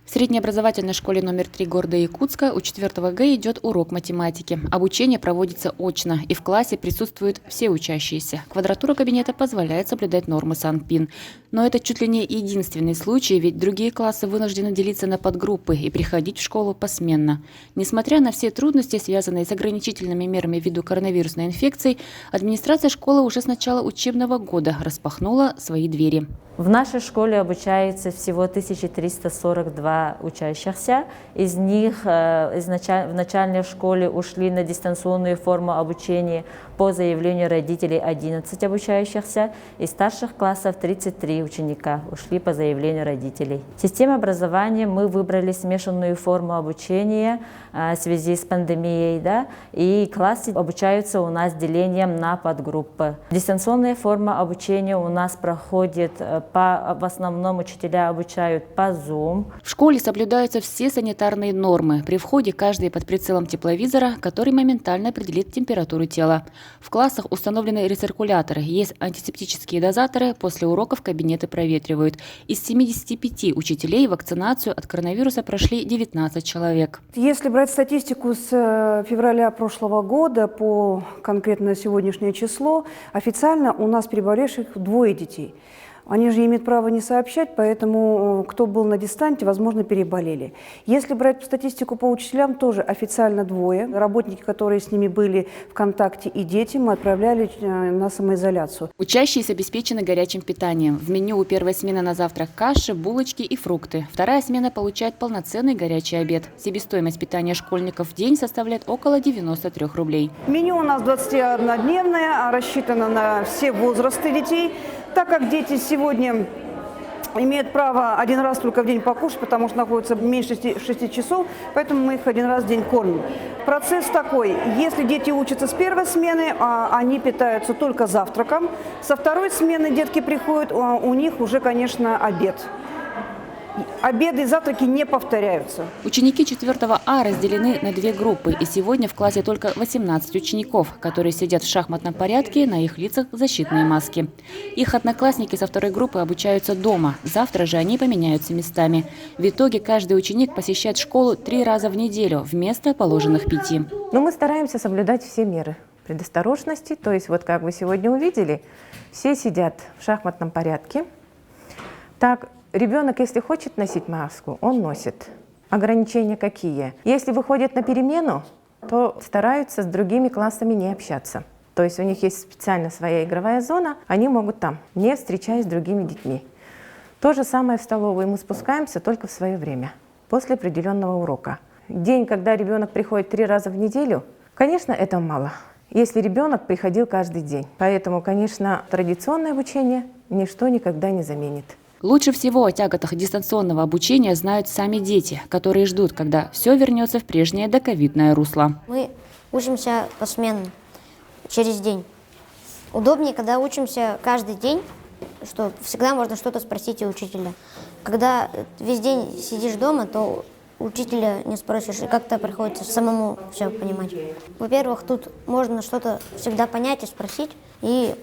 В среднеобразовательной школе номер 3 города Якутска у 4 Г идет урок математики. Обучение проводится очно, и в классе присутствуют все учащиеся. Квадратура кабинета позволяет соблюдать нормы Санпин. Но это чуть ли не единственный случай, ведь другие классы вынуждены делиться на подгруппы и приходить в школу посменно. Несмотря на все трудности, связанные с ограничительными мерами ввиду коронавирусной инфекции, администрация школы уже с начала учебного года распахнула свои двери. В нашей школе обучается всего 1342 учащихся. Из них в начальной школе ушли на дистанционную форму обучения по заявлению родителей 11 обучающихся. Из старших классов 33 ученика ушли по заявлению родителей. В системе образования мы выбрали смешанную форму обучения в связи с пандемией. И классы обучаются у нас делением на подгруппы. Дистанционная форма обучения у нас проходит в основном учителя обучают по Zoom. В школе соблюдаются все санитарные нормы. При входе каждый под прицелом тепловизора, который моментально определит температуру тела. В классах установлены рециркуляторы, есть антисептические дозаторы, после уроков кабинеты проветривают. Из 75 учителей вакцинацию от коронавируса прошли 19 человек. Если брать статистику с февраля прошлого года по конкретно сегодняшнее число, официально у нас переболевших 2 детей. Они же имеют право не сообщать, поэтому кто был на дистанте, возможно, переболели. Если брать статистику по учителям, тоже официально 2. Работники, которые с ними были в контакте, и дети, мы отправляли на самоизоляцию. Учащиеся обеспечены горячим питанием. В меню у первой смены на завтрак каши, булочки и фрукты. Вторая смена получает полноценный горячий обед. Себестоимость питания школьников в день составляет около 93 рублей. Меню у нас 21-дневное, рассчитано на все возрасты детей. Так как дети сегодня имеют право 1 раз только в день покушать, потому что находятся меньше 6 часов, поэтому мы их 1 раз в день кормим. Процесс такой: если дети учатся с первой смены, они питаются только завтраком. Со второй смены детки приходят, у них уже, конечно, обед. Обеды и завтраки не повторяются. Ученики 4 А разделены на 2 группы, и сегодня в классе только 18 учеников, которые сидят в шахматном порядке, на их лицах защитные маски. Их одноклассники со 2 группы обучаются дома, завтра же они поменяются местами. В итоге каждый ученик посещает школу 3 раза в неделю вместо положенных 5. Но мы стараемся соблюдать все меры предосторожности, то есть вот как вы сегодня увидели, все сидят в шахматном порядке. Так, ребенок, если хочет носить маску, он носит. Ограничения какие? Если выходят на перемену, то стараются с другими классами не общаться. То есть у них есть специально своя игровая зона, они могут там, не встречаясь с другими детьми. То же самое в столовую. Мы спускаемся только в свое время, после определенного урока. День, когда ребенок приходит 3 раза в неделю, конечно, это мало, если ребенок приходил каждый день. Поэтому, конечно, традиционное обучение ничто никогда не заменит. Лучше всего о тяготах дистанционного обучения знают сами дети, которые ждут, когда все вернется в прежнее доковидное русло. Мы учимся посменно, через день. Удобнее, когда учимся каждый день, что всегда можно что-то спросить у учителя. Когда весь день сидишь дома, то учителя не спросишь, и как-то приходится самому все понимать. Во-первых, тут можно что-то всегда понять и спросить, и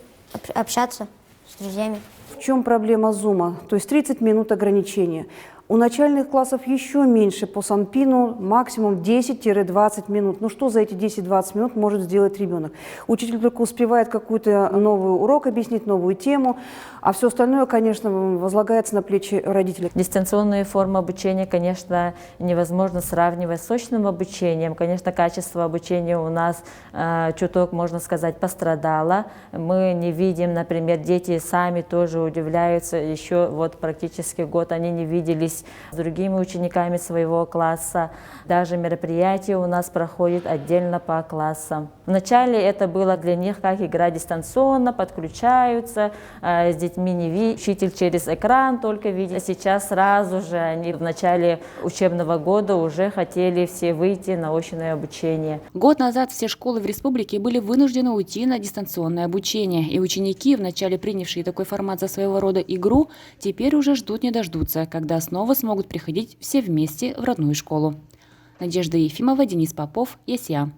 общаться с друзьями. В чем проблема Зума? То есть 30 минут ограничения. У начальных классов еще меньше по Санпину, максимум 10-20 минут. Ну что за эти 10-20 минут может сделать ребенок? Учитель только успевает какой-то новый урок объяснить, новую тему, а все остальное, конечно, возлагается на плечи родителей. Дистанционную форму обучения, конечно, невозможно сравнивать с очным обучением. Конечно, качество обучения у нас чуток, можно сказать, пострадало. Мы не видим, например, дети сами тоже удивляются. Еще вот практически год они не виделись с другими учениками своего класса. Даже мероприятия у нас проходят отдельно по классам. Вначале это было для них как игра дистанционно, подключаются, с детьми не видят, учитель через экран только видит. Сейчас сразу же они в начале учебного года уже хотели все выйти на очное обучение. Год назад все школы в республике были вынуждены уйти на дистанционное обучение. И ученики, вначале принявшие такой формат за своего рода игру, теперь уже ждут не дождутся, когда снова смогут приходить все вместе в родную школу. Надежда Ефимова, Денис Попов, ЕСЯ.